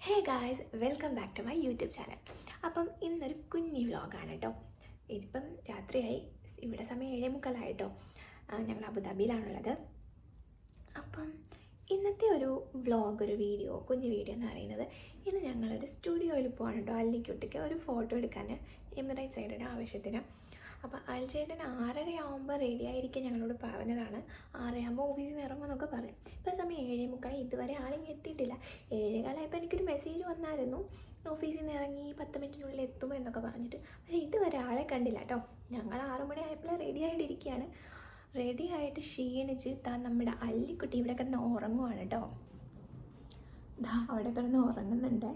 Hey guys, welcome back to my YouTube channel. അപ്പം ഇന്നൊരു കുഞ്ഞി വ്ലോഗാണ് കേട്ടോ. ഇതിപ്പം രാത്രിയായി, ഇവിടെ സമയം 7:45 ഞങ്ങൾ അബുദാബിയിലാണുള്ളത്. അപ്പം ഇന്നത്തെ ഒരു വ്ലോഗ്, ഒരു വീഡിയോ, കുഞ്ഞു വീഡിയോ എന്ന് പറയുന്നത്, ഇന്ന് ഞങ്ങളൊരു സ്റ്റുഡിയോയിൽ പോകാൻ കേട്ടോ. അല്ലിക്കുട്ടിക്ക് ഒരു ഫോട്ടോ എടുക്കാൻ എമിറേറ്റ്സ് സൈഡിൻ്റെ ആവശ്യത്തിന്. അപ്പോൾ അൽചേട്ടൻ 6:30 ആകുമ്പോൾ റെഡി ആയിരിക്കും ഞങ്ങളോട് പറഞ്ഞതാണ്. 6:30 ഓഫീസിൽ നിന്ന് ഇറങ്ങുമെന്നൊക്കെ പറയും. ഇപ്പോൾ സമയം 7:45, ഇതുവരെ ആളിങ്ങ് എത്തിയിട്ടില്ല. 7:15 എനിക്കൊരു മെസ്സേജ് വന്നായിരുന്നു, ഓഫീസിൽ നിന്ന് ഇറങ്ങി 10 മിനിറ്റിനുള്ളിൽ എത്തുമോ എന്നൊക്കെ പറഞ്ഞിട്ട്. പക്ഷേ ഇതുവരെ ആളെ കണ്ടില്ല കേട്ടോ. ഞങ്ങൾ 6 മണി ആയപ്പോൾ റെഡി ആയിട്ടിരിക്കുകയാണ്. റെഡി ആയിട്ട് ക്ഷീണിച്ച് നമ്മുടെ അല്ലിക്കുട്ടി ഇവിടെ കിടന്ന് ഉറങ്ങുവാണ് കേട്ടോ. അവിടെ കിടന്ന് ഉറങ്ങുന്നുണ്ട്,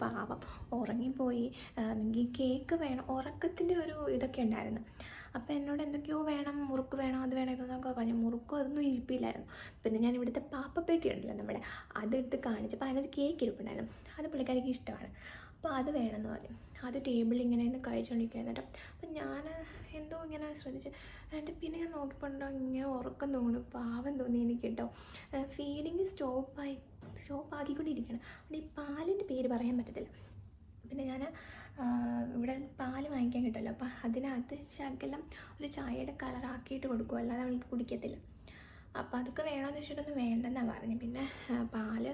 പാവം ഉറങ്ങിപ്പോയി. എനിക്ക് കേക്ക് വേണം, ഉറക്കത്തിൻ്റെ ഒരു ഇതൊക്കെ ഉണ്ടായിരുന്നു. അപ്പോൾ എന്നോട് എന്തൊക്കെയോ വേണം, മുറുക്ക് വേണം, അത് വേണം, ഇതെന്നൊക്കെ പറഞ്ഞു. മുറുക്കും അതൊന്നും ഇരിപ്പില്ലായിരുന്നു. പിന്നെ ഞാൻ ഇവിടുത്തെ പാപ്പപ്പെട്ടി ഉണ്ടല്ലോ നമ്മുടെ, അതെടുത്ത് കാണിച്ചപ്പോൾ അതിനകത്ത് കേക്ക് ഇരിപ്പുണ്ടായിരുന്നു. അത് പുള്ളിക്കാരിക്ക് ഇഷ്ടമാണ്. അപ്പോൾ അത് വേണമെന്ന് പറഞ്ഞു. അത് ടേബിളിൽ ഇങ്ങനെ ഇന്ന് കഴിച്ചുകൊണ്ടിരിക്കുകയായിരുന്നു കേട്ടോ. അപ്പം ഞാൻ എന്തോ ഇങ്ങനെ ശ്രദ്ധിച്ചു. എന്നിട്ട് പിന്നെ ഞാൻ നോക്കിപ്പോണ്ടോ ഇങ്ങനെ ഉറക്കം തോന്നുന്നു, പാവം തോന്നി എനിക്ക് കേട്ടോ. ഫീഡിങ് സ്റ്റോപ്പാക്കിക്കൊണ്ടിരിക്കണം. അവിടെ ഈ പാലിൻ്റെ പേര് പറയാൻ പറ്റത്തില്ല. പിന്നെ ഞാൻ ഇവിടെ പാല് വാങ്ങിക്കാൻ കിട്ടുമല്ലോ, അപ്പോൾ അതിനകത്ത് ശകലം ഒരു ചായയുടെ കളറാക്കിയിട്ട് കൊടുക്കും, അല്ലാതെ അവൾക്ക് കുടിക്കത്തില്ല. അപ്പോൾ അതൊക്കെ വേണമെന്ന് വെച്ചിട്ടൊന്നും വേണ്ടെന്നാണ് പറഞ്ഞു. പിന്നെ പാല്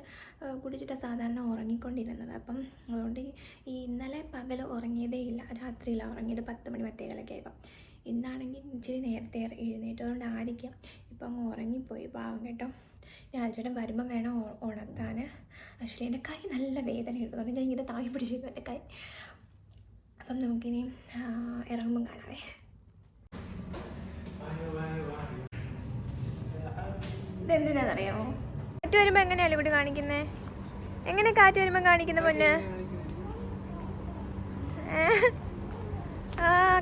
കുടിച്ചിട്ടാണ് സാധാരണ ഉറങ്ങിക്കൊണ്ടിരുന്നത്. അപ്പം അതുകൊണ്ട് ഈ ഇന്നലെ പകൽ ഉറങ്ങിയതേ ഇല്ല, രാത്രിയിലാണ് ഉറങ്ങിയത്. 10 മണി 10:15 ആയപ്പം. ഇന്നാണെങ്കിൽ ഇച്ചിരി നേരത്തെ എഴുന്നേറ്റതുകൊണ്ട് ആയിരിക്കും ഇപ്പം അങ്ങ് ഉറങ്ങിപ്പോയി, പാവം കേട്ടോ. ഞാൻ അൽചേട്ടൻ വരുമ്പം വേണം ഉണർത്താൻ. ആക്ച്വലി എൻ്റെ കൈ നല്ല വേദന എടുത്തു, ഞാൻ ഇങ്ങനെ താങ്ങി പിടിച്ചിരുന്നു എൻ്റെ കൈ. അപ്പം നമുക്കിനി ഇറങ്ങുമ്പം കാണാവേ. ഇതെന്തിനാണെന്നറിയാമോ? കാറ്റ് വരുമ്പോൾ എങ്ങനെയല്ലേ ഇവിടെ കാണിക്കുന്നത്? എങ്ങനെ കാറ്റ് വരുമ്പോൾ കാണിക്കുന്ന പൊന്ന്?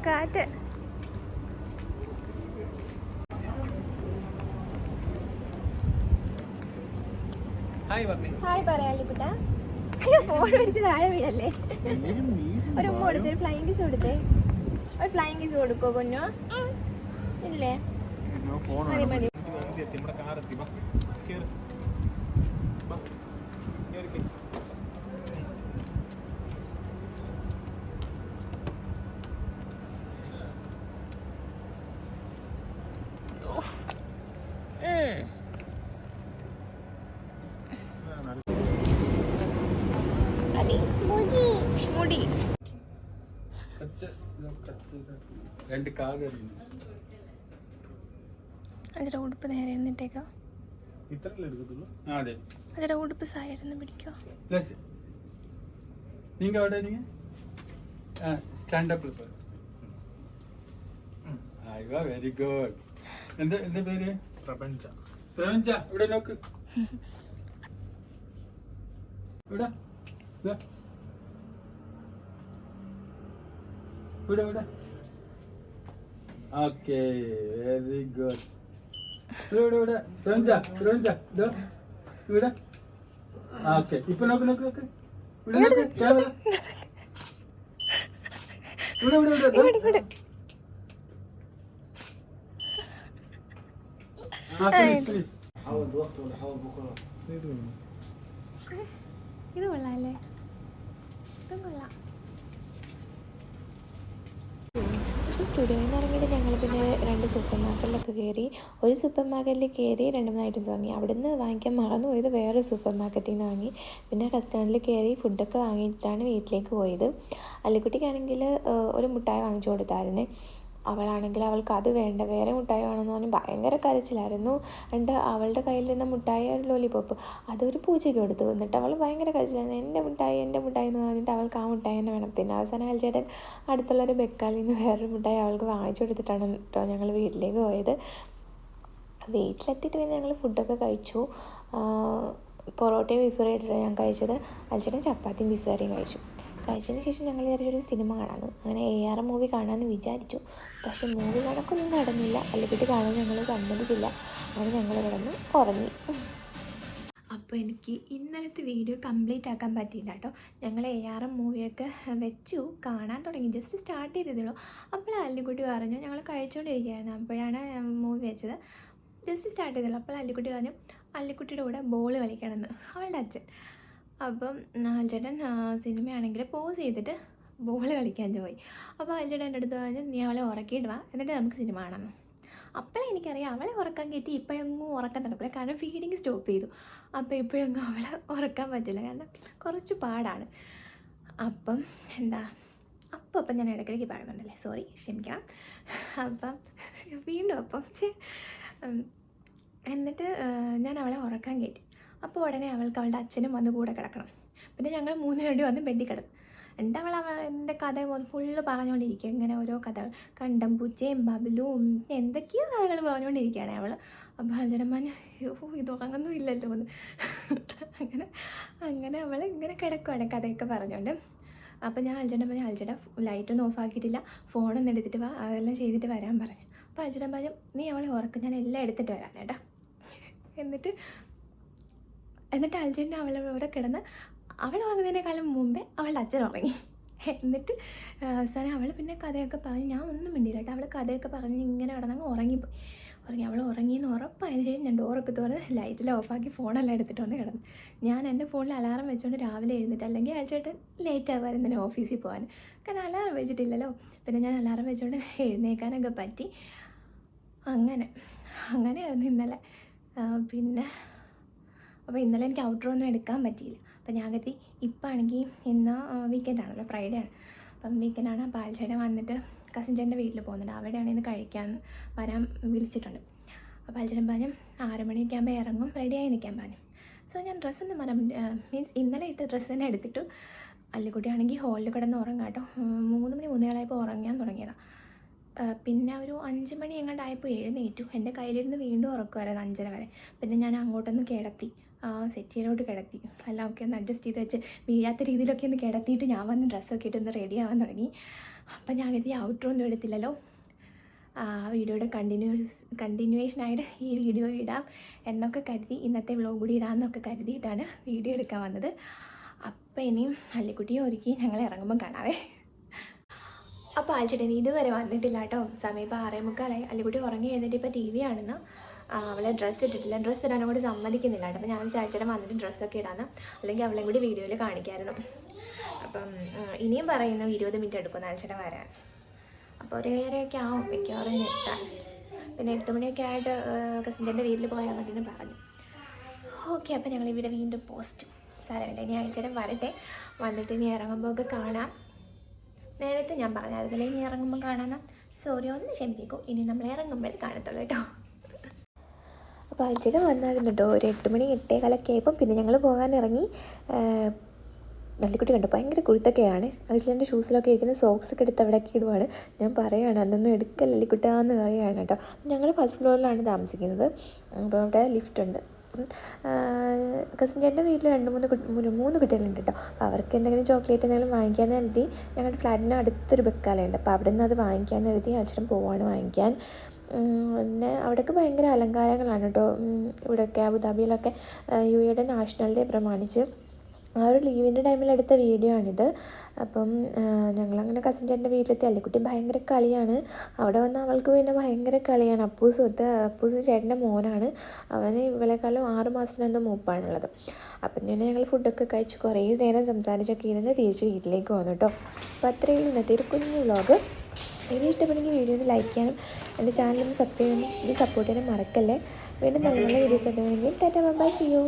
കാറ്റ്. ഹായ് പറയാ അല്ലിക്കുട്ടാ. ഫോൺ മേടിച്ച് താഴെ വീഴല്ലേ. ഒരു ഉമ്മ കൊടുത്തേ, ഒരു ഫ്ലൈങ് കിസ് കൊടുത്തേ. ഒരു ഫ്ലൈങ് കിസ് കൊടുക്കോ പൊന്നോ? ഇല്ലേ, മതി മതി. മുടി അതിന്റെ ഉടുപ്പ് നേരെ എന്നിട്ടേക്കോ. അതിന്റെ ഉടുപ്പ് സൈഡിൽ പിടിക്കോ. Very good. എന്റെ പേര് പ്രപഞ്ച. പ്രപഞ്ച ഇവിടെ നോക്ക്. ഇവിടെ ഇവിടെ ഇവിടെ. Okay, very good. ഇവിടെ ഇവിടെ പ്രപഞ്ച പ്രപഞ്ച ഇവിടെ. ഓക്കെ, ഇപ്പൊ നോക്ക് നോക്ക് നോക്ക്. ഇവിടെ നോക്ക്, ക്യാമറ. ഇവിടെ ഇവിടെ ഇവിടെ. ഇത് കൊള്ളാല്ലേ, ഇതും കൊള്ളാം. സ്റ്റുഡിയോയിൽ നിന്ന് ഇറങ്ങിയിട്ട് ഞങ്ങൾ പിന്നെ 2 സൂപ്പർ മാർക്കറ്റിലൊക്കെ കയറി. ഒരു സൂപ്പർ മാർക്കറ്റിൽ കയറി 2-3 ഐറ്റംസ് വാങ്ങി. അവിടെ നിന്ന് വാങ്ങിക്കാൻ മറന്നു പോയത് വേറെ സൂപ്പർ മാർക്കറ്റിൽ നിന്ന് വാങ്ങി. പിന്നെ റെസ്റ്റോറൻറ്റിൽ കയറി ഫുഡൊക്കെ വാങ്ങിയിട്ടാണ് വീട്ടിലേക്ക് പോയത്. അല്ലിക്കുട്ടിക്കാണെങ്കിൽ ഒരു മുട്ടായി വാങ്ങിച്ചു കൊടുത്തായിരുന്നു. അവളാണെങ്കിൽ അവൾക്ക് അത് വേണ്ട, വേറെ മുട്ടായി വേണമെന്ന് പറഞ്ഞ് ഭയങ്കര കരച്ചിലായിരുന്നു. എന്നിട്ട് അവളുടെ കയ്യിലിരുന്ന മുട്ടായി, ഒരു ലോലിപോപ്പ്, അതൊരു പൂച്ചയ്ക്ക് കൊടുത്തു. എന്നിട്ട് അവൾ ഭയങ്കര കരച്ചിലായിരുന്നു, എൻ്റെ മുട്ടായി എന്ന് പറഞ്ഞിട്ട് അവൾക്ക് ആ മുട്ടായി തന്നെ വേണം. പിന്നെ അവസാനം അൽചേട്ടൻ അടുത്തുള്ളൊരു ബെക്കാലിൽ നിന്ന് വേറൊരു മുട്ടായി അവൾക്ക് വാങ്ങിച്ചു കൊടുത്തിട്ടാണ് കേട്ടോ ഞങ്ങൾ വീട്ടിലേക്ക് പോയത്. വീട്ടിലെത്തിയിട്ട് പിന്നെ ഞങ്ങൾ ഫുഡൊക്കെ കഴിച്ചു. പൊറോട്ടയും ബീഫ് കറിയായിട്ടാണ് ഞാൻ കഴിച്ചത്. അൽചേട്ടൻ ചപ്പാത്തിയും ബീഫ് കറിയും കഴിച്ചതിന് ശേഷം ഞങ്ങൾ വിചാരിച്ചൊരു സിനിമ കാണാമെന്ന്, അങ്ങനെ AR മൂവി കാണാമെന്ന് വിചാരിച്ചു. പക്ഷെ മൂവി കണക്കൊന്നും നടന്നില്ല. അല്ലിക്കുട്ടി കാണാൻ ഞങ്ങൾ സമ്മതിച്ചില്ല. അങ്ങനെ ഞങ്ങൾ കിടന്ന് ഉറങ്ങി. അപ്പോൾ എനിക്ക് ഇന്നലത്തെ വീഡിയോ കംപ്ലീറ്റ് ആക്കാൻ പറ്റിയില്ല കേട്ടോ. ഞങ്ങൾ AR മൂവിയൊക്കെ വെച്ചു, കാണാൻ തുടങ്ങി, ജസ്റ്റ് സ്റ്റാർട്ട് ചെയ്തതേ. അപ്പോഴാണ് അല്ലിക്കുട്ടി പറഞ്ഞു, ഞങ്ങൾ കഴിച്ചുകൊണ്ടിരിക്കുകയായിരുന്നു, അപ്പോഴാണ് മൂവി വെച്ചത്. ജസ്റ്റ് സ്റ്റാർട്ട് ചെയ്തല്ലോ. അപ്പോൾ അല്ലിക്കുട്ടി പറഞ്ഞു അല്ലിക്കുട്ടിയുടെ കൂടെ ബോൾ കളിക്കണമെന്ന് അവളുടെ അച്ഛൻ. അപ്പം ചേട്ടൻ സിനിമയാണെങ്കിൽ പോസ് ചെയ്തിട്ട് ബോൾ കളിക്കാൻ പോയി. അപ്പോൾ ചേട്ടൻ എൻ്റെ അടുത്ത് പറഞ്ഞു, നീ അവളെ ഉറക്കിയിട്ട് വാ, എന്നിട്ട് നമുക്ക് സിനിമ കാണാമെന്ന്. അപ്പോഴേ എനിക്കറിയാം അവളെ ഉറക്കാൻ കയറ്റി ഇപ്പോഴെങ്ങും ഉറക്കാൻ നടക്കില്ല, കാരണം ഫീഡിങ് സ്റ്റോപ്പ് ചെയ്തു. അപ്പോൾ ഇപ്പോഴെങ്ങും അവളെ ഉറക്കാൻ പറ്റില്ല, കാരണം കുറച്ച് പാടാണ്. അപ്പം എന്താ അപ്പം ഞാൻ ഇടയ്ക്കിടയ്ക്ക് പറയുന്നുണ്ടല്ലേ, സോറി, ക്ഷമിക്കണം. അപ്പം വീണ്ടും എന്നിട്ട് ഞാൻ അവളെ ഉറക്കാൻ കയറ്റി. അപ്പോൾ ഉടനെ അവൾക്ക് അവളുടെ അച്ഛനും വന്ന് കൂടെ കിടക്കണം. പിന്നെ ഞങ്ങൾ 3 പേരും വന്ന് ബെഡിൽ കിടന്നു. എന്നിട്ട് അവൾ എൻ്റെ കഥ ഫുള്ള് പറഞ്ഞുകൊണ്ടിരിക്കുക, ഇങ്ങനെ ഓരോ കഥകൾ, കണ്ടം പൂച്ചയും ബബിലും എന്തൊക്കെയോ കഥകൾ പറഞ്ഞുകൊണ്ടിരിക്കുകയാണ് അവൾ. അപ്പോൾ അച്ഛനും പറഞ്ഞു, അയ്യോ ഇത് ഉറങ്ങൊന്നും ഇല്ലല്ലോ എന്ന്. അങ്ങനെ അവൾ ഇങ്ങനെ കിടക്കുവാണ് കഥയൊക്കെ പറഞ്ഞുകൊണ്ട്. അപ്പോൾ ഞാൻ അൽജേട്ടൻ പറഞ്ഞു, അൽജേട്ടാ ലൈറ്റൊന്നും ഓഫാക്കിയിട്ടില്ല, ഫോണൊന്നും എടുത്തിട്ട് വാ, അതെല്ലാം ചെയ്തിട്ട് വരാൻ പറഞ്ഞു. അപ്പോൾ അൽജേട്ടൻ പറഞ്ഞു, നീ അവളെ ഉറക്കും, ഞാൻ എല്ലാം എടുത്തിട്ട് വരാം ചേട്ടാ. എന്നിട്ട് അൽജേട്ടൻ അവളോടെ കിടന്ന് അവൾ ഉറങ്ങുന്നതിനേക്കാളും മുമ്പേ അവളുടെ അച്ഛൻ ഉറങ്ങി. എന്നിട്ട് അവസാനം അവൾ പിന്നെ കഥയൊക്കെ പറഞ്ഞ്, ഞാൻ ഒന്നും മിണ്ടിയില്ല കേട്ടോ, അവൾ കഥയൊക്കെ പറഞ്ഞ് ഇങ്ങനെ കിടന്നങ്ങ് ഉറങ്ങി. അവൾ ഉറങ്ങിയെന്ന് ഉറപ്പായതിനു ശേഷം ഞാൻ ഡോറൊക്കെ തുറന്ന് ലൈറ്റെല്ലാം ഓഫാക്കി ഫോണെല്ലാം എടുത്തിട്ട് വന്ന് കിടന്നു. ഞാൻ എൻ്റെ ഫോണിൽ അലാറം വെച്ചുകൊണ്ട് രാവിലെ എഴുന്നിട്ട്, അല്ലെങ്കിൽ അയച്ചിട്ട് ലേറ്റ് ആകുമായിരുന്നു തന്നെ ഓഫീസിൽ പോകാൻ, കാരണം അലാറം വെച്ചിട്ടില്ലല്ലോ. പിന്നെ ഞാൻ അലാറം വെച്ചുകൊണ്ട് എഴുന്നേക്കാനൊക്കെ പറ്റി. അങ്ങനെയായിരുന്നു ഇന്നലെ. പിന്നെ അപ്പോൾ ഇന്നലെ എനിക്ക് ഔട്ട്ഡോർ ഒന്നും എടുക്കാൻ പറ്റിയില്ല. അപ്പോൾ ഞാൻ കരുതി ഇപ്പം ആണെങ്കിൽ ഇന്ന് വീക്കെൻഡാണല്ലോ, ഫ്രൈഡേ ആണ്. അപ്പം വീക്കെൻഡാണ്. അപ്പോൾ ആഴ്ചയുടെ വന്നിട്ട് കസിൻ ചേട്ടൻ്റെ വീട്ടിൽ പോകുന്നുണ്ട്, അവിടെയാണ് ഇന്ന് കഴിക്കാൻ വരാൻ വിളിച്ചിട്ടുണ്ട്. അപ്പോൾ ആഴ്ചയുടെ പറഞ്ഞു 6 മണിയൊക്കെ ആകുമ്പോൾ ഇറങ്ങും, റെഡിയായി നിൽക്കാൻ പറഞ്ഞു. സോ ഞാൻ ഡ്രസ്സൊന്നും മീൻസ് ഇന്നലെ ഇട്ട് ഡ്രസ്സ് തന്നെ എടുത്തിട്ടു. അല്ലിക്കുട്ടിയാണെങ്കിൽ ഹോളിൽ കിടന്ന് ഉറങ്ങാം കേട്ടോ. 3 മണി 3:30 ഉറങ്ങാൻ തുടങ്ങിയതാണ്. പിന്നെ ഒരു 5 മണി എങ്ങാണ്ടായപ്പോൾ എഴുന്നേറ്റു. എൻ്റെ കയ്യിലിരുന്ന് വീണ്ടും ഉറക്കുമായിരുന്നു 5:30 വരെ. പിന്നെ ഞാൻ അങ്ങോട്ടൊന്ന് കിടത്തി, സെറ്റിയിലോട്ട് കിടത്തി, എല്ലാം ഒക്കെ ഒന്ന് അഡ്ജസ്റ്റ് ചെയ്ത് വെച്ച് വീഴാത്ത രീതിയിലൊക്കെ ഒന്ന് കിടത്തിയിട്ട് ഞാൻ വന്ന് ഡ്രസ്സൊക്കെ ഇട്ടൊന്ന് റെഡി ആവാൻ തുടങ്ങി. അപ്പം ഞാൻ കരുതി ഔട്ട്ഡോർ ഒന്നും എടുത്തില്ലല്ലോ, വീഡിയോയുടെ കണ്ടിന്യൂവേഷനായിട്ട് ഈ വീഡിയോ ഇടാം എന്നൊക്കെ കരുതി, ഇന്നത്തെ വ്ലോഗ് കൂടി ഇടാമെന്നൊക്കെ കരുതിയിട്ടാണ് വീഡിയോ എടുക്കാൻ വന്നത്. അപ്പം ഇനിയും അല്ലിക്കുട്ടിയെ ഒരുക്കി ഞങ്ങൾ ഇറങ്ങുമ്പോൾ കാണാവേ. അപ്പോൾ ആഴ്ചേട്ടൻ ഇതുവരെ വന്നിട്ടില്ല കേട്ടോ. സമയം ഇപ്പോൾ 6:45. അല്ലിക്കുട്ടി ഉറങ്ങി എഴുന്നിട്ട് ഇപ്പോൾ TV കാണുന്ന. അവളെ ഡ്രസ്സ് ഇട്ടിട്ടില്ല, ഡ്രസ്സ് ഇടാനും കൂടി സമ്മതിക്കുന്നില്ല കേട്ടോ. അപ്പോൾ ഞാൻ ആഴ്ചേട്ടൻ വന്നിട്ട് ഡ്രസ്സൊക്കെ ഇടാന്ന്, അല്ലെങ്കിൽ അവളെയും കൂടി വീഡിയോയിൽ കാണിക്കായിരുന്നു. അപ്പം ഇനിയും പറയുന്നു 20 മിനിറ്റ് എടുക്കുമെന്ന് ആഴ്ചേട്ടൻ വരാൻ. അപ്പോൾ 1:30 ആവും മിക്കവാറും എത്താൻ. പിന്നെ 8 മണിയൊക്കെ ആയിട്ട് കസിൻ്റെ വീട്ടിൽ പോയാൽ മതി എന്ന് പറഞ്ഞു. ഓക്കെ, അപ്പോൾ ഞങ്ങളിവിടെ വീണ്ടും പോസ്റ്റ് സാരമില്ല, ഇനി ആഴ്ചേട്ടൻ വരട്ടെ, വന്നിട്ട് ഇനി ഇറങ്ങുമ്പോൾ ഒക്കെ കാണാം. നേരത്തെ ഞാൻ പറഞ്ഞായിരുന്നില്ല ഇനി ഇറങ്ങുമ്പോൾ കാണാമെന്ന്. സോറി, ഒന്ന് ക്ഷമിച്ചേക്കും, ഇനി നമ്മൾ ഇറങ്ങുമ്പോൾ കാണത്തുള്ളൂ കേട്ടോ. അപ്പോൾ ആഴ്ചയുടെ വന്നായിരുന്നു കേട്ടോ. ഒരു 8 മണി 8:15 ആയപ്പം പിന്നെ ഞങ്ങൾ പോകാൻ ഇറങ്ങി. നല്ലിക്കുട്ടി കണ്ടു ഭയങ്കര കുഴുത്തൊക്കെയാണ്. അൽജിൻ്റെ ഷൂസിലൊക്കെ ഇരിക്കുന്ന സോക്സൊക്കെ എടുത്ത് അവിടെയൊക്കെ ഇടുവാണ്. ഞാൻ പറയുകയാണ്, അതൊന്നും എടുക്കല്ല അല്ലിക്കുട്ടാന്ന് പറയുകയാണ് കേട്ടോ. ഞങ്ങൾ ഫസ്റ്റ് ഫ്ലോറിലാണ് താമസിക്കുന്നത്. അപ്പോൾ അവിടെ ലിഫ്റ്റ് ഉണ്ട്. കസിൻ ചേട്ടൻ്റെ വീട്ടിൽ 3 കുട്ടികളുണ്ട് കേട്ടോ. അപ്പോൾ അവർക്ക് എന്തെങ്കിലും ചോക്ലേറ്റ് എന്തെങ്കിലും വാങ്ങിക്കാമെന്ന് കരുതി, ഞങ്ങളുടെ ഫ്ലാറ്റിന് അടുത്തൊരു ബെക്കാലയുണ്ട്, അപ്പോൾ അവിടെ നിന്ന് അത് വാങ്ങിക്കാമെന്ന് കരുതി അച്ഛനും പോവാണ് വാങ്ങിക്കാൻ. പിന്നെ അവിടെയൊക്കെ ഭയങ്കര അലങ്കാരങ്ങളാണ് കേട്ടോ. ഇവിടെയൊക്കെ അബുദാബിയിലൊക്കെ UAE നാഷണൽ ഡേ പ്രമാണിച്ച് ആ ഒരു ലീവിൻ്റെ ടൈമിൽ എടുത്ത വീഡിയോ ആണിത്. അപ്പം ഞങ്ങളങ്ങനെ കസിൻ ചേട്ടൻ്റെ വീട്ടിലെത്തി. അല്ലിക്കുട്ടി ഭയങ്കര കളിയാണ്. അവിടെ വന്ന് അവൾക്ക് പിന്നെ ഭയങ്കര കളിയാണ്. അപ്പൂസ് ചേട്ടൻ്റെ മോനാണ്. അവന് ഇവളെക്കാളും 6 മാസത്തിനെന്തോ മൂപ്പാണുള്ളത്. അപ്പം തന്നെ ഞങ്ങൾ ഫുഡൊക്കെ കഴിച്ച് കുറേ നേരം സംസാരിച്ചൊക്കെ ഇരുന്ന് തിരിച്ച് വീട്ടിലേക്ക് വന്നു കേട്ടോ. അപ്പോൾ അത്രയും ഇന്നത്തെ ഒരു കുഞ്ഞു വ്ളോഗ്. വീഡിയോ ഇഷ്ടപ്പെടുമെങ്കിൽ വീഡിയോ ഒന്ന് ലൈക്ക് ചെയ്യാനും എൻ്റെ ചാനലൊന്ന് സബ്സ്ക്രൈബ് ചെയ്യാനും ഇത് സപ്പോർട്ട് ചെയ്യാനും മറക്കല്ലേ. വീണ്ടും നല്ല നല്ല വീഡിയോസ് ഒക്കെ വേണമെങ്കിൽ ടാറ്റാ ബൈ, സീ യു.